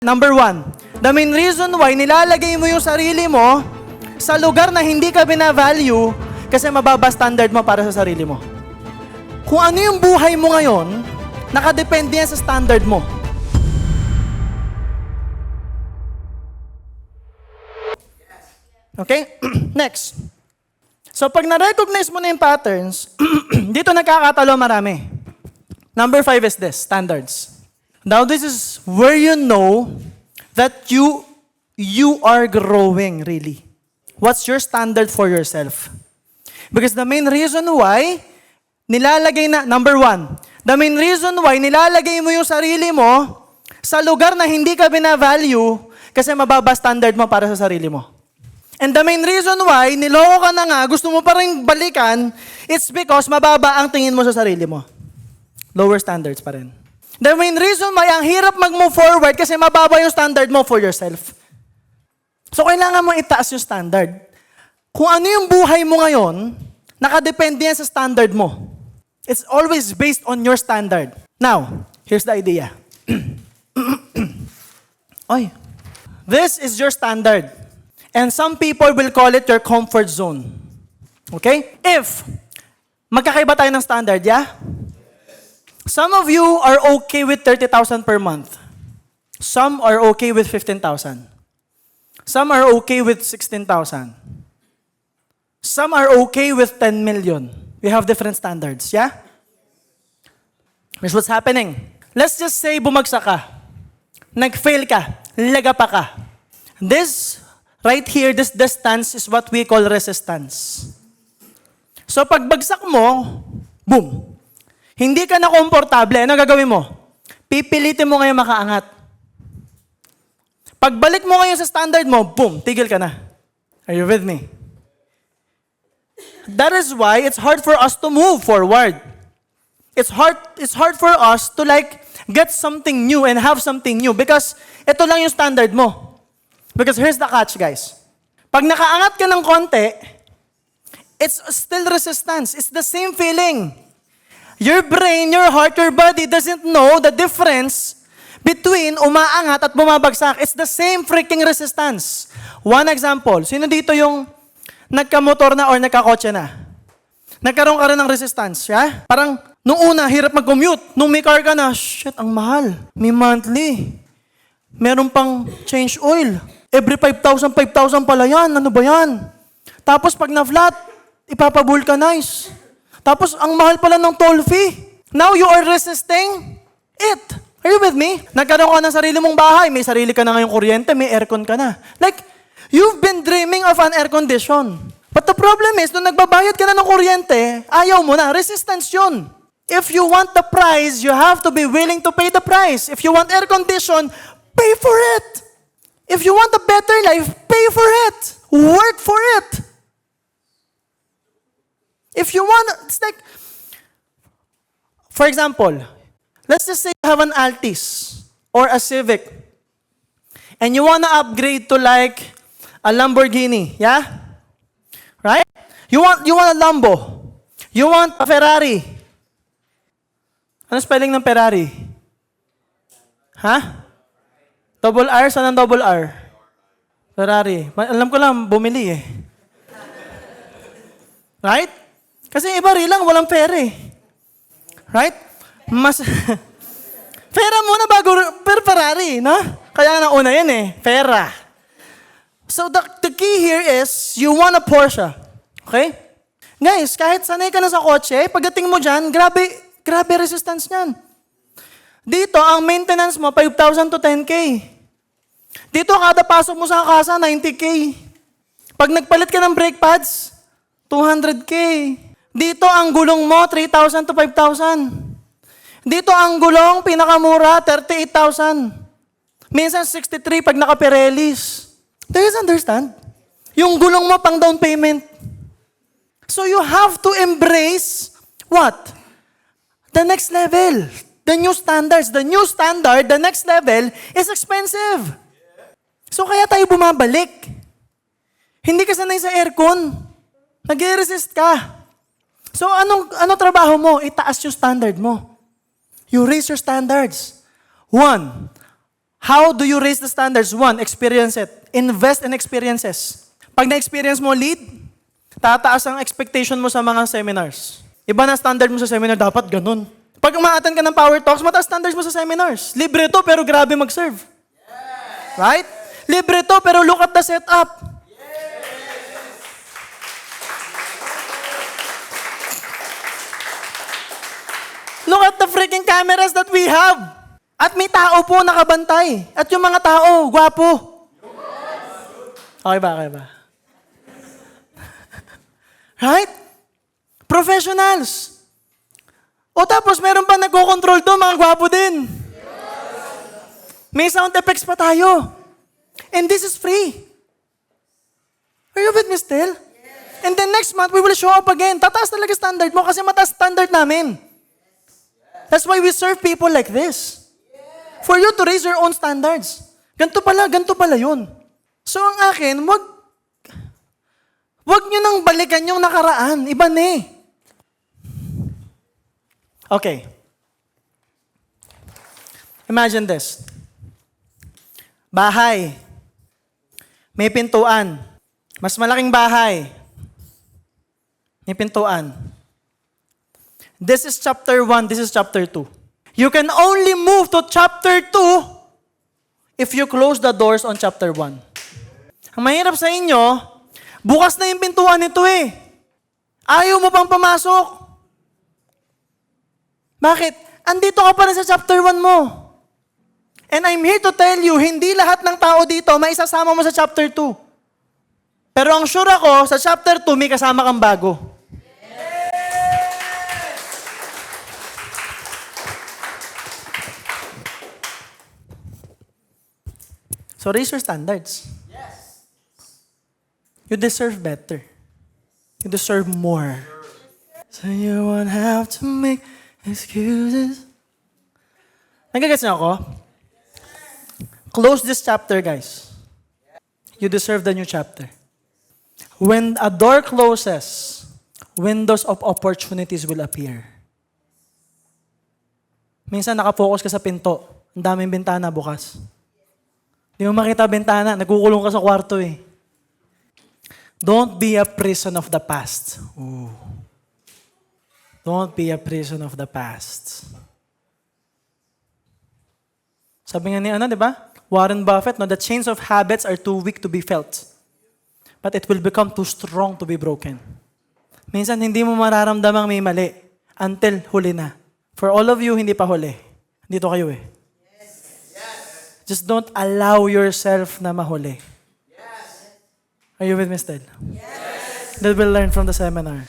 Number one, the main reason why nilalagay mo yung sarili mo sa lugar na hindi ka binavalue kasi mababa standard mo para sa sarili mo. Kung ano yung buhay mo ngayon, nakadepende yan sa standard mo. Okay? Next. So pag na-recognize mo na yung patterns, dito nagkakatalo marami. Number 5 is this, standards. Now this is where you know that you are growing really. What's your standard for yourself? Because the main reason why nilalagay na, number 1, the main reason why nilalagay mo yung sarili mo sa lugar na hindi ka binavalue kasi mababa standard mo para sa sarili mo. And the main reason why niloko ka na nga, gusto mo pa rin balikan, it's because mababa ang tingin mo sa sarili mo. Lower standards pa rin. The main reason why ang hirap mag-move forward kasi mababa yung standard mo for yourself. So kailangan mo itaas yung standard. Kung ano yung buhay mo ngayon, nakadepende yan sa standard mo. It's always based on your standard. Now, here's the idea. Oy, this is your standard. And some people will call it your comfort zone. Okay? If magkakaiba tayo ng standard, yeah? Some of you are okay with 30,000 per month. Some are okay with 15,000. Some are okay with 16,000. Some are okay with 10 million. We have different standards, yeah? Here's what's happening. Let's just say bumagsak ka. Nag-fail ka. Lagapa ka. This right here, this distance is what we call resistance. So pagbagsak mo, boom. Hindi ka na komportable. Ano gagawin mo? Pipilitin mo ngayon makaangat. Pagbalik mo ngayon sa standard mo, boom, tigil ka na. Are you with me? That is why it's hard for us to move forward. It's hard for us to get something new and have something new because ito lang yung standard mo. Because here's the catch, guys. Pag nakaangat ka ng konti, it's still resistance. It's the same feeling. Your brain, your heart, your body doesn't know the difference between umaangat at bumabagsak. It's the same freaking resistance. One example, sino dito yung nagkamotor na or nagkakotse na? Nagkaroon ka rin ng resistance, yeah? Parang, nung una, hirap mag-commute. Nung may car ka na, shit, ang mahal. May monthly. Meron pang change oil. Every 5,000 pala yan. Ano ba yan? Tapos pag na-flat, ipapavulcanize. Tapos, ang mahal pala ng toll fee. Now, you are resisting it. Are you with me? Nagkaroon ka ng sarili mong bahay, may sarili ka na ngayong kuryente, may aircon ka na. Like, you've been dreaming of an air condition. But the problem is, nung nagbabayad ka na ng kuryente, ayaw mo na. Resistance yun. If you want the price, you have to be willing to pay the price. If you want air condition, pay for it. If you want a better life, pay for it. Work for it. If you want, it's like, for example, let's just say you have an Altis or a Civic and you want to upgrade to like a Lamborghini, yeah? Right? You want a Lambo. You want a Ferrari. Ano spelling ng Ferrari? Ha? Double R? Saan ang double R? Ferrari. Alam ko lang, bumili eh. Right? Kasi iba rin lang, walang pera eh. Right? Mas, pera muna bago, Ferrari, no? Kaya nauna yan eh, pera. So the key here is, you want a Porsche. Okay? Guys, kahit sanay ka na sa kotse, pagdating mo dyan, grabe resistance niyan. Dito, ang maintenance mo, 5,000 to 10K. Dito, kada pasok mo sa kasa, 90K. Pag nagpalit ka ng brake pads, 200K. Dito, ang gulong mo, 3,000 to 5,000. Dito, ang gulong, pinakamura, 38,000. Minsan, 63 pag naka-Pirelis. Do you understand? Yung gulong mo, pang down payment. So, you have to embrace, what? The next level. The new standards. The new standard, the next level, is expensive. So, kaya tayo bumabalik. Hindi ka sanay sa aircon. Nag-resist ka. So, ano trabaho mo? Itaas yung standard mo. You raise your standards. 1, How do you raise the standards? One, experience it. Invest in experiences. Pag na-experience mo lead, tataas ang expectation mo sa mga seminars. Iba na standard mo sa seminar, dapat ganun. Pag umaattend ka ng Power Talks, mataas standards mo sa seminars. Libre to, pero grabe mag-serve. Right? Libre to, pero look at the setup. Look at the freaking cameras that we have. At may tao po nakabantay. At yung mga tao, gwapo. Okay ba? Right? Professionals. O tapos meron pa nagko-control to, mga gwapo din. May sound effects pa tayo. And this is free. Are you with me still? And then next month, we will show up again. Tataas talaga standard mo kasi mataas standard namin. That's why we serve people like this. For you to raise your own standards. Ganto pala yun. So ang akin, wag nyo nang balikan yung nakaraan. Iba na eh. Okay. Imagine this. Bahay. May pintuan. Mas malaking bahay. May pintuan. This is chapter 1, this is chapter 2. You can only move to chapter 2 if you close the doors on chapter 1. Ang mahirap sa inyo, bukas na yung pintuan nito eh. Ayaw mo pang pumasok. Bakit? Andito ka pa rin sa chapter 1 mo. And I'm here to tell you, hindi lahat ng tao dito may isasama mo sa chapter 2. Pero ang sure ako, sa chapter 2 may kasama kang bago. So raise your standards. Yes. You deserve better. You deserve more. So you won't have to make excuses. Nagagets niyo ako? Close this chapter, guys. You deserve the new chapter. When a door closes, windows of opportunities will appear. Minsan nakafocus ka sa pinto. Ang daming bintana bukas. Hindi mo makita bintana, nagkukulong ka sa kwarto eh. Don't be a prison of the past. Ooh. Don't be a prison of the past. Sabi nga ni di ba? Warren Buffett, no, the chains of habits are too weak to be felt. But it will become too strong to be broken. Minsan hindi mo mararamdamang may mali until huli na. For all of you, hindi pa huli. Dito kayo eh. Just don't allow yourself na mahuli. Yes. Are you with me still? Yes. That we'll learn from the seminar.